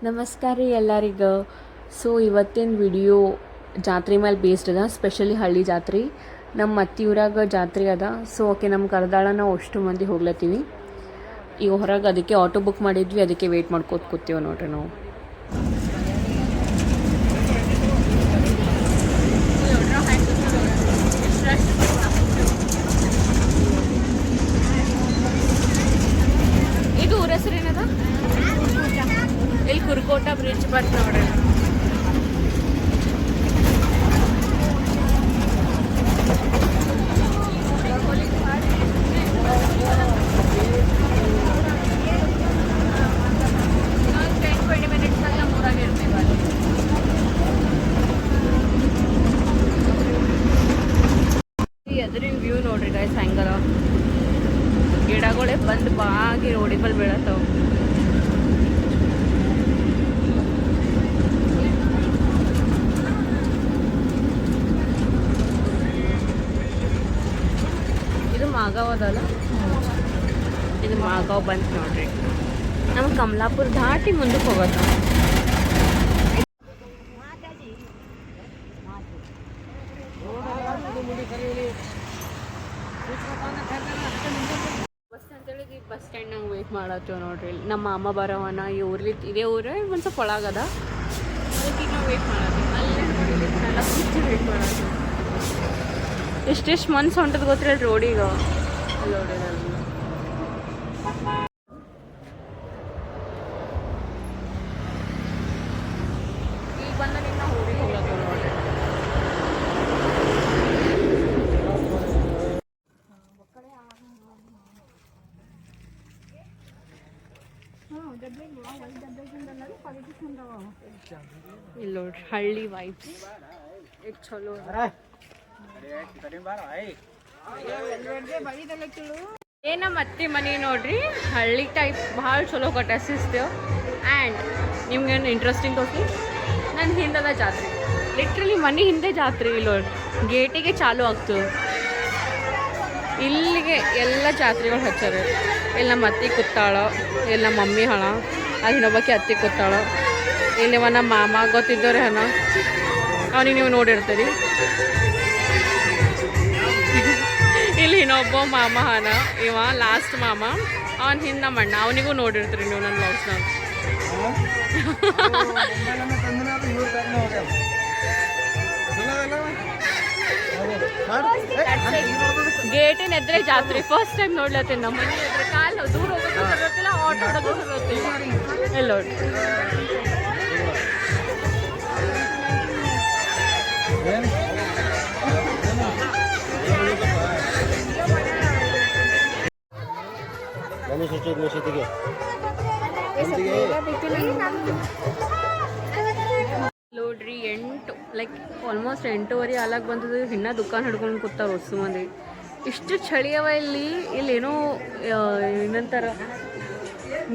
ನಮಸ್ಕಾರ ರೀ ಎಲ್ಲರಿಗೂ. ಸೊ ಇವತ್ತಿನ ವಿಡಿಯೋ ಜಾತ್ರೆ ಮೇಲೆ ಬೇಸ್ಡ್ ಅದ, ಸ್ಪೆಷಲಿ ಹಳ್ಳಿ ಜಾತ್ರೆ. ನಮ್ಮ ಅತ್ತಿಯೂರಾಗ ಜಾತ್ರೆ ಅದ. ಸೊ ಓಕೆ, ನಮ್ಮ ಕರ್ದಾಳ ನಾವು ಅಷ್ಟು ಮಂದಿ ಹೋಗ್ಲತ್ತೀವಿ ಈಗ ಹೊರಗೆ. ಅದಕ್ಕೆ ಆಟೋ ಬುಕ್ ಮಾಡಿದ್ವಿ, ಅದಕ್ಕೆ ವೆಯ್ಟ್ ಮಾಡ್ಕೋತ ಕೂತೀವಿ ನೋಡ್ರಿ ನಾವು. ಇದು ಊರ ಹೆಸರು ಏನದ? ಇಲ್ಲಿ ಕುರ್ಕೋಟ ಬ್ರಿಡ್ಜ್ ಬಂತು ನೋಡ್ರಿ. ಎದುರಿನ ವ್ಯೂ ನೋಡ್ರಿ ಗೈಸ್, ಹೆಂಗದ ಗಿಡಗಳೇ ಬಂದು ಬಾಗಿ ರೋಡಿ ಬಲ್ ಬೀಳತ್ತವ. ಇದು ಮಾಗಾವ್ ಅದಲ್ಲ, ಇದು ಮಾಗಾವ್ ಬಂತು ನೋಡ್ರಿ. ನಮ್ಮ ಕಮಲಾಪುರ ದಾಟಿ ಮುಂದಕ್ಕೆ ಹೋಗತ್ತ. ಬಸ್ ಸ್ಟ್ಯಾಂಡ್ ನಂಗೆ ವೆಯ್ಟ್ ಮಾಡತ್ತೀವಿ ನೋಡ್ರಿ. ನಮ್ಮ ಮಾಮ ಬರೋವನ ಇವ್ರಲ್ಲಿ ಇದೇ ಊರೇ ಒಂದು ಸ್ವಲ್ಪ ಒಳಗದ, ಅದಕ್ಕೆ ನಾವು ವೆಯ್ಟ್ ಮಾಡತ್ತೀವಿ. ಅಲ್ಲೇ ನೋಡಿ ಎಲ್ಲ ಖುಷಿ ವೆಯ್ಟ್ ಮಾಡತ್ತೀವಿ. ಎಷ್ಟೆಷ್ಟು ಮನ್ಸು ಹೊಂಟದ ಗೊತ್ತಿಲ್ಲ ರೋಡಿಗೆ. ರೋಡಿನಲ್ಲಿ ಈಗ ಬಂದ ನಾವು ಊರಿಗೆ ಹೋಗ್ಲತ್ತೀವಿ ನೋಡ್ರಿ. ಇಲ್ಲಿ ನೋಡ್ರಿ ಹಳ್ಳಿ ವೈಬ್ಸ್ ಎಷ್ಟು ಚಲೋ. ನಮ್ಮ ಅತ್ತೆ ಮನೆ ನೋಡ್ರಿ, ಹಳ್ಳಿ ಟೈಪ್ ಭಾಳ ಚಲೋ ಕಟ್ಟಿಸ್ತೇವೆ. ಆ್ಯಂಡ್ ನಿಮ್ಗೇನು ಇಂಟ್ರೆಸ್ಟಿಂಗ್ ಹೋಗಿ ನನ್ನ ಹಿಂದದ ಜಾತ್ರೆ, ಲಿಟ್ರಲಿ ಮನೆ ಹಿಂದೆ ಜಾತ್ರೆ. ಇಲ್ಲಿ ನೋಡ್ರಿ ಗೇಟಿಗೆ ಚಾಲು ಆಗ್ತದೆ. ಇಲ್ಲಿಗೆ ಎಲ್ಲ ಜಾತ್ರೆಗಳು ಹಚ್ಚಾರ. ಇಲ್ಲಿ ನಮ್ಮ ಅತ್ತೆ ಕೂತಾಳ, ಇಲ್ಲಿ ನಮ್ಮ ಮಮ್ಮಿ ಹಣ, ಅದು ಇನ್ನೊಬ್ಬಕ್ಕೆ ಅತ್ತೆ ಕೂತಾಳ. ಇಲ್ಲಿ ನಮ್ಮ ಮಾಮ ಗೊತ್ತಿದ್ದವ್ರೆ ಹಣ, ಅವನಿಗೆ ನೀವು ನೋಡಿರ್ತೀರಿ. ಇಲ್ಲಿ ಇನ್ನೊಬ್ಬ ಮಾಮ ಹಣ, ಇವ ಲಾಸ್ಟ್ ಮಾಮ. ಅವನ ಹಿಂದೆ ನಮ್ಮ ಅಣ್ಣ, ಅವನಿಗೂ ನೋಡಿರ್ತೀರಿ ನೀವು ನನ್ನ ಬ್ಲಾಗ್ಸ್ನಾಗ. ಗೇಟಿನ ಎದ್ರೆ ಜಾತ್ರೆ ಫಸ್ಟ್ ಟೈಮ್ ನೋಡ್ಲತ್ತೀನಿ. ನಮ್ಮ ಮನೆ ಎದ್ರೆ ಕಾಲು ದೂರ ಹೋಗೋದು ಗೊತ್ತಿಲ್ಲ, ಆಟೋ ಹೊಡೋದು ಗೊತ್ತಿಲ್ಲ. ಎಲ್ಲ ನೋಡಿ ನೋಡ್ರಿ 8 ಲೈಕ್ ಆಲ್ಮೋಸ್ಟ್ 8:30 ಆಲಾಗ್ ಬಂದದ್ದು. ಇನ್ನೂ ದುಕಾನ್ ಹಿಡ್ಕೊಂಡು ಕೂತಾರ ಹೊಸ ಮಂದಿ. ಇಷ್ಟು ಚಳಿ ಅವ ಇಲ್ಲಿ. ಇಲ್ಲೇನೋ ಏನಂತಾರ,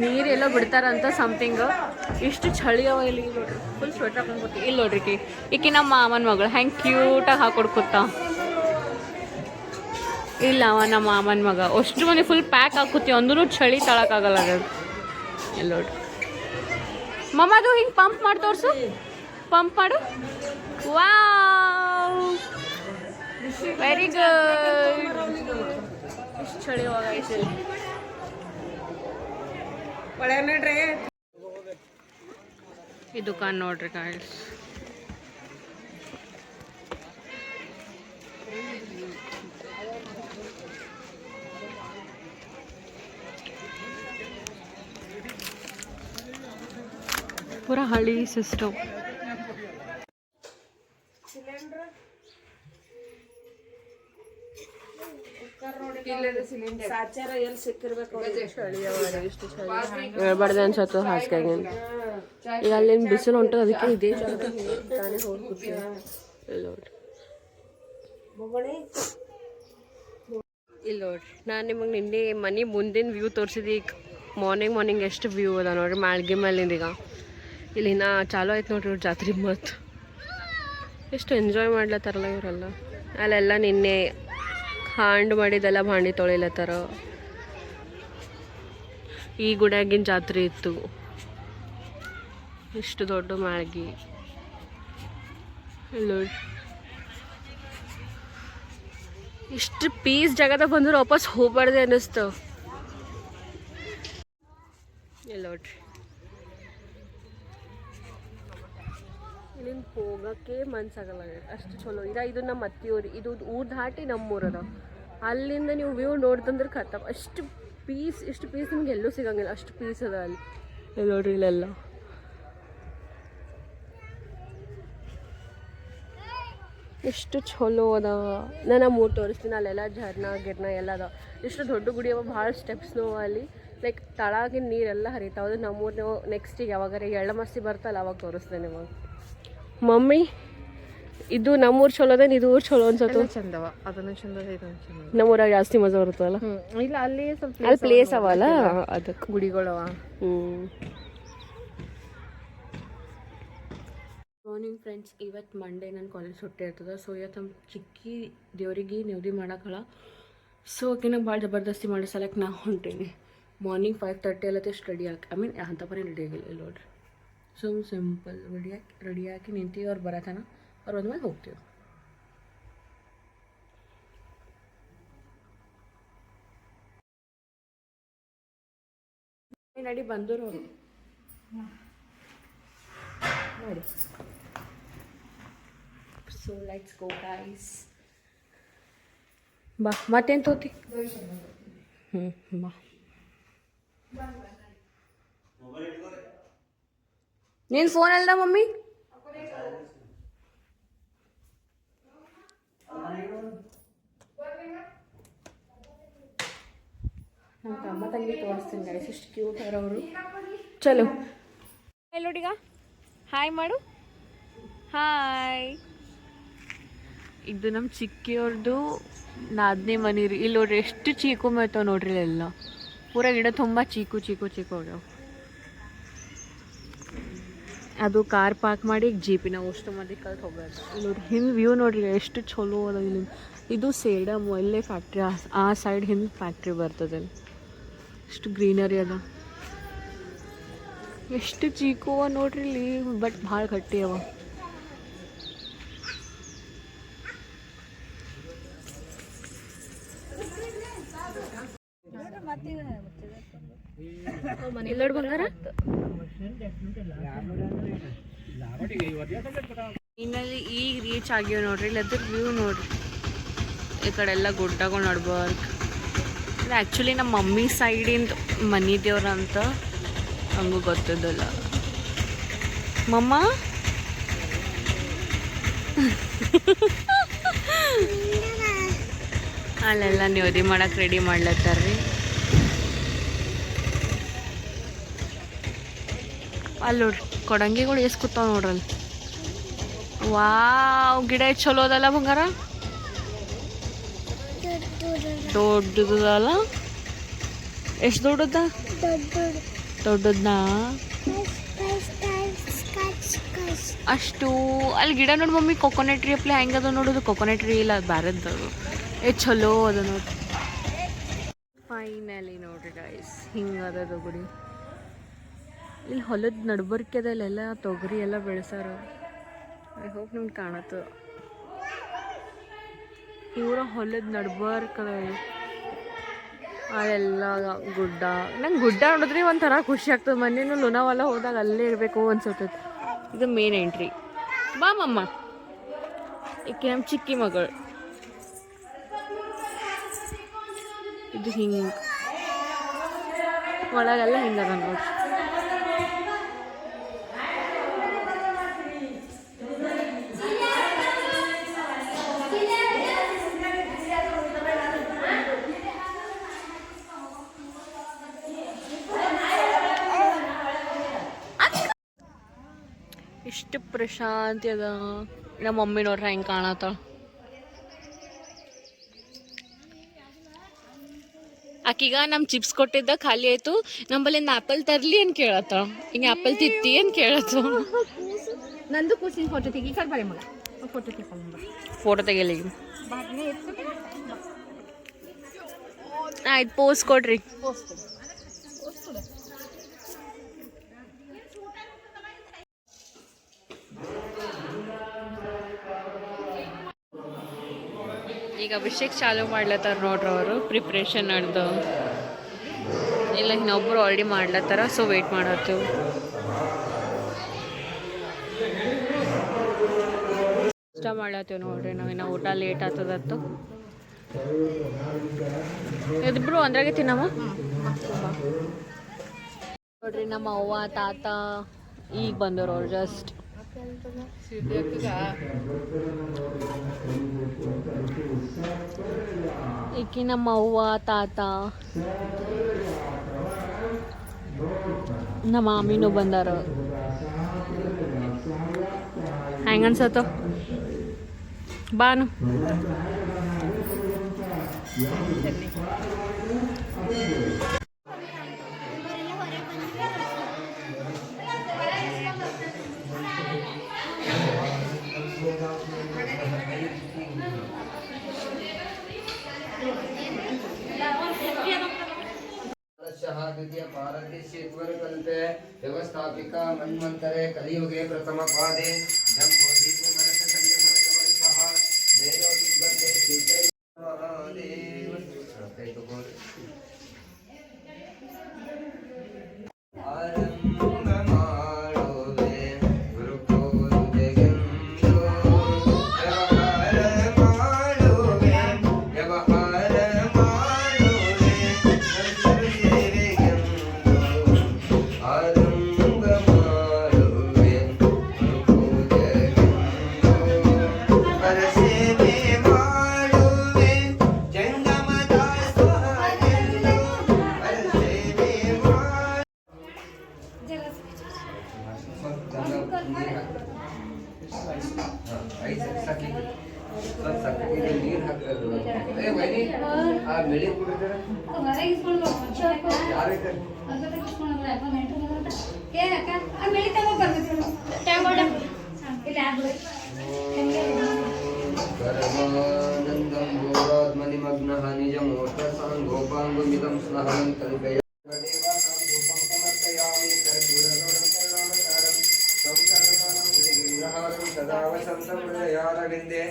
ನೀರೆಲ್ಲ ಬಿಡ್ತಾರಂತ ಸಮಥಿಂಗ್. ಇಷ್ಟು ಚಳಿ ಅವ ಇಲ್ಲಿ ನೋಡ್ರಿ. ಫುಲ್ ಸ್ವೆಟರ್ ಹಾಕೊಂಡು ಕೂತಿ. ಇಲ್ಲಿ ನೋಡ್ರಿ ಈಕಿ ನಮ್ಮ ಮಾಮನ ಮಗಳು ಹೆಂಗೆ ಕ್ಯೂಟಾಗಿ ಹಾಕೊಂಡು ಕೂತ. ಇಲ್ಲ ಅವ ನಮ್ಮ ಮಾಮನ ಮಗ. ಅಷ್ಟು ಮಂದಿ ಫುಲ್ ಪ್ಯಾಕ್ ಹಾಕುತ್ತೀವಿ ಅಂದ್ರೂ ಚಳಿ ತಳಕ್ಕಾಗಲ್ಲ. ಇಲ್ಲಿ ನೋಡ್ರಿ ಮಮ್ಮದು ಹಿಂಗೆ ಪಂಪ್ ಮಾಡಿ ತೋರಿಸು, ಪಂಪ್ ಮಾಡು. Wow, very good. ಇಷ್ಟು ಚಳಿ ಹೋಗೈತೆ. ಈ ದುಕಾನ್ ನೋಡ್ರಿ ಗಾಯ್ಸ್. ಪೂರಾ ಹಳ್ಳಿ ಸಿಸ್ಟಮ್. ಹೇಳ್ಬಾರ್ದು ಅನ್ಸತ್ತು ಹಾಸಿಗೆ. ಈಗ ಅಲ್ಲೇನು ಬಿಸಿಲು ಹೊಂಟದ, ಅದಕ್ಕೆ ಇದೇ ತಾನೇ ಹೋಗ್ಬಿಡ್ತೀವಿ. ಇಲ್ಲಿ ನೋಡ್ರಿ ನಾನು ನಿಮಗೆ ನಿನ್ನೆ ಮನೆ ಮುಂದಿನ ವ್ಯೂ ತೋರಿಸಿದ್ದೆ. ಈಗ ಮಾರ್ನಿಂಗ್ ಎಷ್ಟು ವ್ಯೂ ಅದ ನೋಡ್ರಿ ಮಾಳ್ಗೆ ಮೇಲಿಂದ. ಈಗ ಇಲ್ಲಿ ಇನ್ನೂ ಚಾಲೂ ಆಯ್ತು ನೋಡ್ರಿ ಇವ್ರ ಜಾತ್ರೆ. ಮತ್ತು ಎಷ್ಟು ಎಂಜಾಯ್ ಮಾಡ್ಲತ್ತಾರಲ್ಲ ಇವರೆಲ್ಲ. ಅಲ್ಲೆಲ್ಲ ನಿನ್ನೆ ಹಾಂಡ್ ಮಾಡಿದ್ದೆಲ್ಲ ಭಾಂಡಿ ತೊಳಿಲತ್ತಾರ. ಈ ಗುಡಿಯಾಗಿನ ಜಾತ್ರೆ ಇತ್ತು. ಇಷ್ಟು ದೊಡ್ಡ ಮಾಳ್ಗಿ ನೋಡಿ. ಇಷ್ಟು ಪೀಸ್ ಜಾಗದಾಗ ಬಂದ್ರೆ ವಾಪಸ್ ಹೋಗ್ಬಾರ್ದೆ ಅನ್ನಿಸ್ತು. ಇಲ್ಲ ನೋಡ್ರಿ, ಇಲ್ಲಿಂದ ಹೋಗೋಕ್ಕೆ ಮನ್ಸಾಗಲ್ಲ, ಅಷ್ಟು ಚಲೋ ಇದು ನಮ್ಮ ಅತ್ತಿಯವ್ರಿ. ಇದು ಊರು ದಾಟಿ ನಮ್ಮೂರದ. ಅಲ್ಲಿಂದ ನೀವು ವ್ಯೂ ನೋಡ್ತಂದ್ರೆ ಖತಮ್. ಅಷ್ಟು ಪೀಸ್ ನಿಮ್ಗೆ ಎಲ್ಲೂ ಸಿಗಂಗಿಲ್ಲ, ಅಷ್ಟು ಪೀಸ್ ಅದ ಅಲ್ಲಿ. ನೋಡ್ರಿ ಇಲ್ಲೆಲ್ಲ ಎಷ್ಟು ಚಲೋ ಅದ. ನಾನು ಮೂರು ತೋರಿಸ್ತೀನಿ. ಅಲ್ಲೆಲ್ಲ ಝರ್ನಾ ಎಲ್ಲ ಅದ. ಎಷ್ಟು ದೊಡ್ಡ ಗುಡಿ ಅವ, ಭಾಳ ಸ್ಟೆಪ್ಸ್ನೂ ಅಲ್ಲಿ. ಲೈಕ್ ತಳಗಿನ ನೀರೆಲ್ಲ ಹರಿತಾವ. ನಮ್ಮೂರು ನೀವು ನೆಕ್ಸ್ಟಿಗೆ ಯಾವಾಗಾರ ಎಳ್ಳಮಸ್ತಿ ಬರ್ತಲ್ಲ ಅವಾಗ ತೋರಿಸ್ತೇನೆ ಇವಾಗ. ಮಮ್ಮಿ ಇದು ನಮ್ಮೂರು ಚಲೋ ಅದೇನು ಇದು ಊರು ಚಲೋ ಅನ್ಸತ್ತು? ಚಂದವ, ಅದನ್ನು ಚಂದ, ಇದನ್ನು ಚಂದ. ನಮ್ಮೂರಾಗ ಜಾಸ್ತಿ ಮಜಾ ಬರ್ತವಲ್ಲ. ಇಲ್ಲ ಅಲ್ಲಿ ಸ್ವಲ್ಪ ಅಲ್ಲಿ ಪ್ಲೇಸ್ ಅವಲ್ಲ ಅದಕ್ಕೆ ಗುಡಿಗಳವ. ಮಾರ್ನಿಂಗ್ ಫ್ರೆಂಡ್ಸ್, ಇವತ್ತು ಮಂಡೇ ನನ್ನ ಕಾಲೇಜ್ ಸುಟ್ಟಿ ಇರ್ತದೆ. ಸೊ ಇವತ್ತು ನಮ್ಮ ಚಿಕ್ಕಿ ದೇವ್ರಿಗೆ ನೆವದಿ ಮಾಡಕ್ಕಲ್ಲ. ಸೊ ಆಕಿನ ಭಾಳ ಜಬರ್ದಸ್ತಿ ಮಾಡಿ ಸಲಕ್ಕೆ ನಾ ಹೊಂಟೀನಿ. ಮಾರ್ನಿಂಗ್ 5:30 ಅಲ್ಲತ್ತೆ ಸ್ಟಡಿ ಹಾಕಿ, ಅಂತ ಬರೀ ರೆಡಿ ಆಗಿಲ್ಲ ಇಲ್ಲಿ ನೋಡ್ರಿ. ಸಿಂಪಲ್ ರೆಡಿ ಹಾಕಿ ನಿಂತೀವಿ. ಅವ್ರು ಬರತನ, ಅವ್ರು ಬಂದ್ಮೇಲೆ ಹೋಗ್ತೀವಿ. ನಡಿ ಬಂದರು ಅವರು ನೋಡಿ. So let's go guys. ಬಾ ಮತ್ತೇನು ತೋತಿ? ಬಾ. ನೀನು ಫೋನ್ ಅಲ್ದ ಮಮ್ಮಿ? ನಮ್ಮ ತಮ್ಮ ತಂಗಿ ತೋರಿಸ್ತೀನಿ ಗೈಸ್, ಇಷ್ಟು ಕ್ಯೂಟ್ ಅವರು. ಚಲೋ ನೋಡಿಗ ಹಾಯ್ ಮಾಡು. ಹಾಯ್. ಇದು ನಮ್ಮ ಚಿಕ್ಕಿಯವ್ರದ್ದು ನಾದನೇ ಮನೆ ರೀ. ಇಲ್ಲಿ ನೋಡ್ರಿ ಎಷ್ಟು ಚೀಕು ಮೇಯ್ತಾವ ನೋಡ್ರಿ. ಎಲ್ಲ ಪೂರ ಗಿಡ ತುಂಬ ಚೀಕು ಹೋಗ್ಯಾವ. ಅದು ಕಾರ್ ಪಾರ್ಕ್ ಮಾಡಿ ಜೀಪಿನ ಅಷ್ಟು ಮಂದಿ ಕಲ್ತು ಹೋಗೋದು. ಇಲ್ಲಿ ನೋಡ್ರಿ ಹಿಂದೆ ವ್ಯೂ ನೋಡ್ರಿ ಎಷ್ಟು ಚಲೋ ಅದ ಇಲ್ಲಿ. ಇದು ಸೇಡಮ್ ಇಲ್ಲೇ ಫ್ಯಾಕ್ಟ್ರಿ, ಆ ಸೈಡ್ ಹಿಂದೆ ಫ್ಯಾಕ್ಟ್ರಿ ಬರ್ತದೆ. ಎಷ್ಟು ಗ್ರೀನರಿ ಅದ, ಎಷ್ಟು ಚೀಕು ಅವ ನೋಡ್ರಿ ಇಲ್ಲಿ. ಬಟ್ ಭಾಳ ಗಟ್ಟಿ ಅವ. ಎಲ್ಲೋಡ್ ಬಂಗಾರ ಇನ್ನಲ್ಲಿ ಈಗ ರೀಚ್ ಆಗ್ಯಾವ ನೋಡ್ರಿ. ಇಲ್ಲಿ ಅದ್ರ ವ್ಯೂ ನೋಡ್ರಿ. ಈ ಕಡೆ ಎಲ್ಲ ಗುಡ್ಡಗಳು ನಡ್ಬಾರ್ದು. ಇದು ಆ್ಯಕ್ಚುಲಿ ನಮ್ಮ ಮಮ್ಮಿ ಸೈಡಿಂದ ಮನೆ ದೇವ್ರ ಅಂತ ಹಂಗೂ ಗೊತ್ತಿದ್ದಲ್ಲ. ಮಮ್ಮ ಅಲ್ಲೆಲ್ಲ ನೆವದಿ ಮಾಡಕ್ಕೆ ರೆಡಿ ಮಾಡ್ಲತ್ತಾರ್ರಿ. ಅಲ್ಲಿ ನೋಡ್ರಿ ಕೊಡಂಗಿಗಳು ಎಷ್ಟು ಕೂತಾವ ನೋಡ್ರಲ್ಲಿ. ವಾವ್, ಗಿಡ ಎಷ್ಟು ಚಲೋ ಅದಲ್ಲ ಬಂಗಾರ. ದೊಡ್ಡದಲ್ಲ, ಎಷ್ಟು ದೊಡ್ಡದ? ದೊಡ್ಡದಾ ಅಷ್ಟು. ಅಲ್ಲಿ ಗಿಡ ನೋಡಿ ಮಮ್ಮಿ, ಕೊಕೊನಟ್ ಟ್ರೀ ಅಪ್ಲೆ ಹೆಂಗದ ನೋಡೋದು. ಕೊಕೊನಟ್ ಟ್ರೀ ಇಲ್ಲ, ಬ್ಯಾರದ್ದು. ಎಷ್ಟು ಚಲೋ ಅದ ನೋಡ್ರಿ. ಫೈನಲಿ ನೋಡ್ರಿ ಗೈಸ್, ಹಿಂಗದ ಗುಡಿ. ಇಲ್ಲಿ ಹೊಲದ ನಡ್ಬರ್ಕೆದಲ್ಲೆಲ್ಲ ತೊಗರಿ ಎಲ್ಲ ಬೆಳೆಸಾರ. ಐ ಹೋಪ್ ನಿಮ್ಗೆ ಕಾಣತ್ತ. ಪೂರ ಹೊಲದ ನಡ್ಬರ್ಕದ. ಅಲ್ಲೆಲ್ಲ ಗುಡ್ಡ. ನಂಗೆ ಗುಡ್ಡ ನೋಡಿದ್ರಿ ಒಂಥರ ಖುಷಿ ಆಗ್ತದೆ. ಮೊನ್ನೆನೂ ಲೋನಾವಾಲ ಹೋದಾಗ ಅಲ್ಲೇ ಇರಬೇಕು ಅನ್ಸತ್ತದ. ಇದು ಮೇನ್ ಎಂಟ್ರಿ. ಬಾ ಮಮ್ಮ, ಈಕೆ ನಮ್ಮ ಚಿಕ್ಕಿ ಮಗಳು. ಇದು ಹಿಂಗೆ ಒಳಗೆಲ್ಲ ಹಿಂಗದ ನೋಡ್ರಿ. ಎಷ್ಟು ಪ್ರಶಾಂತಿ ಅದ. ನಮ್ಮ ಮಮ್ಮಿ ನೋಡ್ರಿ ಹೆಂಗೆ ಕಾಣತ್ತಾಳ. ಆಕೀಗ ನಮ್ಮ ಚಿಪ್ಸ್ ಕೊಟ್ಟಿದ್ದ ಖಾಲಿ ಆಯ್ತು. ನಮ್ಮಲ್ಲಿ ಆ್ಯಪಲ್ ತರ್ಲಿ ಏನು ಕೇಳತ್ತ. ಹಿಂಗೆ ಆ್ಯಪಲ್ ತಿತ್ತಿ ಏನು ಕೇಳತ್ತ. ನಂದು ಕೂಸಿನ ಫೋಟೋ ತೆಗಿ ಕರ್ ಬರೀ ಮಗ. ಫೋಟೋ ತೆಗೊಂಬ. ಫೋಟೋ ತೆಗಿಲಿ. ಆಯ್ತು, ಪೋಸ್ ಕೊಡ್ರಿ. ಈಗ ಅಭಿಷೇಕ್ ಚಾಲು ಮಾಡ್ಲತ್ತಾರ ನೋಡ್ರಿ ಅವರು ಪ್ರಿಪ್ರೇಷನ್ ನಡೆದು ಇಲ್ಲ ಇನ್ನೊಬ್ರು ಆಲ್ರೆಡಿ ಮಾಡ್ಲತ್ತಾರ ಸೊ ವೇಟ್ ಮಾಡತ್ತೀವಿ ಇಷ್ಟ ಮಾಡ್ಲತ್ತೀವಿ ನೋಡ್ರಿ ನಾವಿನ್ನ ಊಟ ಲೇಟ್ ಆಗ್ತದತ್ತು ಇದಿಬ್ರು ಅಂದ್ರಾಗೆ ತಿನ್ನಮ್ಮ ನೋಡ್ರಿ ನಮ್ಮ ಅವ್ವ ತಾತ ಈಗ ಬಂದವ್ರು ಅವ್ರು ಜಸ್ಟ್ ಈಕಿ ನಮ್ಮ ಅವ್ವ ತಾತ ನಮ್ಮ ಮಾಮಿನೂ ಬಂದಾರ ಹೆಂಗ ಅನ್ಸತ್ತ ಬಾನು द्वितीय पारदृश्येश्वरकल्पे व्यवस्थापिका मन्वन्तरे कलियुगे प्रथमपादे जम्बोदीपमरसखण्डमरसवर्षः मेरोतिगते सीते महादेव मनिमग्नः निजमूर्तसाङ्गोपाङ्गुमिदं स्नहनं कल्पय देवानां धूपं समर्पयामि कर्पूरगौरं करुणावतारं संसारसारं श्रीगिरिहारं सदा वसन्तं हृदयारविन्दे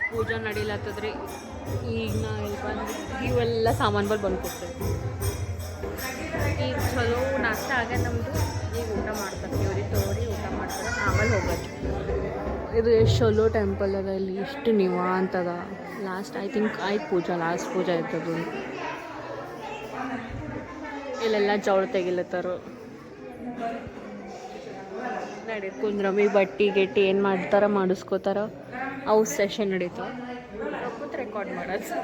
ಪೂಜಾ ನಡೀಲತ್ತದ್ರಿ ಈಗ ನಾ ಇಲ್ಲಿ ಬಂದು ಇವೆಲ್ಲ ಸಾಮಾನುಗಳು ಬಂದು ಕೊಡ್ತೇವೆ ಈಗ ಚಲೋ ನಾಷ್ಟ ಆಗ್ಯದ ನಮ್ಮದು ಈಗ ಊಟ ಮಾಡ್ತಾರೆ ಇವ್ರಿಗೆ ತೋರಿ ಊಟ ಮಾಡ್ತಾರೆ ಆಮೇಲೆ ಹೋಗೋದು ಇದು ಎಷ್ಟು ಚಲೋ ಟೆಂಪಲ್ ಅದ ಇಲ್ಲಿ ಇಷ್ಟು ನಿವಾಂತದ ಲಾಸ್ಟ್ ಐ ಥಿಂಕ್ ಆಯ್ತು ಪೂಜಾ ಲಾಸ್ಟ್ ಪೂಜಾ ಆಯ್ತದು ಇಲ್ಲೆಲ್ಲ ಜವಳ ತೆಗಿಲತ್ತಾರ ನಡಿ ಕುಂದ್ರಮಿ ಬಟ್ಟಿ ಗಿಟ್ಟಿ ಏನು ಮಾಡ್ತಾರ ಮಾಡಿಸ್ಕೋತಾರ ಅವು ಸೆಷನ್ ನಡೀತಾವ ಕೂತ್ ರೆಕಾರ್ಡ್ ಮಾಡೋದು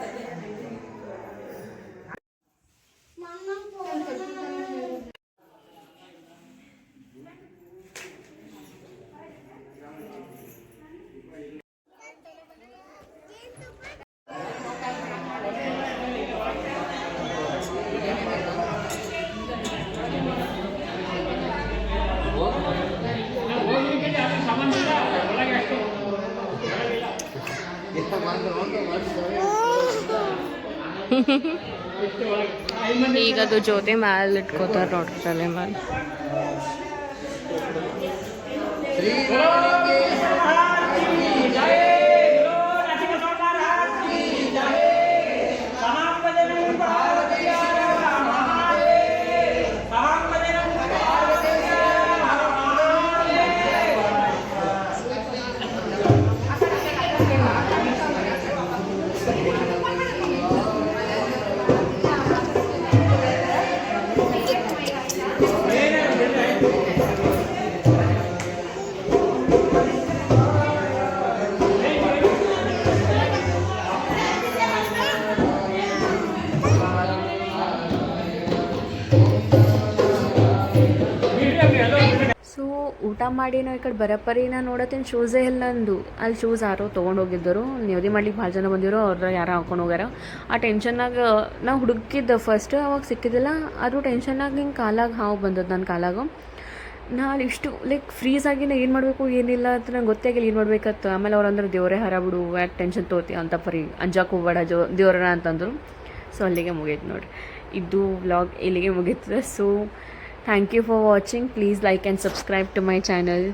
ಈಗ ಅದು ಜೊತೆ ಮ್ಯಾಲೆ ಇಟ್ಕೋತಾರೆ ನೋಡ್ರಿ ತಲೆ ಮೇಲೆ ಊಟ ಮಾಡಿ ನಾವು ಈ ಕಡೆ ಬರಪ್ಪರಿ ನಾನು ನೋಡತ್ತೀನಿ ಶೂಸೇ ಇಲ್ಲ ನಂದು. ಅಲ್ಲಿ ಶೂಸ್ ಯಾರೋ ತೊಗೊಂಡೋಗಿದ್ದರು, ನೆವದಿ ಮಾಡ್ಲಿಕ್ಕೆ ಭಾಳ ಜನ ಬಂದಿರೋ ಅವ್ರ ಯಾರೋ ಹಾಕೊಂಡು ಹೋಗ್ಯಾರ. ಆ ಟೆನ್ಷನ್ನಾಗ ನಾವು ಹುಡುಕಿದ್ದೆ ಫಸ್ಟ್, ಅವಾಗ ಸಿಕ್ಕಿದ್ದಿಲ್ಲ. ಅದು ಟೆನ್ಷನ್ನಾಗ ಹಿಂಗೆ ಕಾಲಾಗ ಹಾವು ಬಂದದ್ದು ನನ್ನ ಕಾಲಾಗ. ನಾನು ಇಷ್ಟು ಲೈಕ್ ಫ್ರೀಸ್ ಆಗಿ ನಾ ಏನು ಮಾಡಬೇಕು ಏನಿಲ್ಲ ಅಂತ ನಂಗೆ ಗೊತ್ತಾಗಿಲ್ಲ ಏನು ಮಾಡ್ಬೇಕತ್ತು. ಆಮೇಲೆ ಅವ್ರು ಅಂದ್ರೆ ದೇವರೇ ಹರ ಬಿಡು, ಯಾಕೆ ಟೆನ್ಷನ್ ತೊಗೋತಿ ಅಂತ ಪರಿ ಅಂಜಾಕೆ ಹೋಗ್ಬೇಡ ದೇವ್ರನ ಅಂತಂದರು. ಸೊ ಅಲ್ಲಿಗೆ ಮುಗೀತು ನೋಡಿರಿ, ಇದು ವ್ಲಾಗ್ ಇಲ್ಲಿಗೆ ಮುಗೀತದೆ. So thank you for watching. Please like and subscribe to my channel.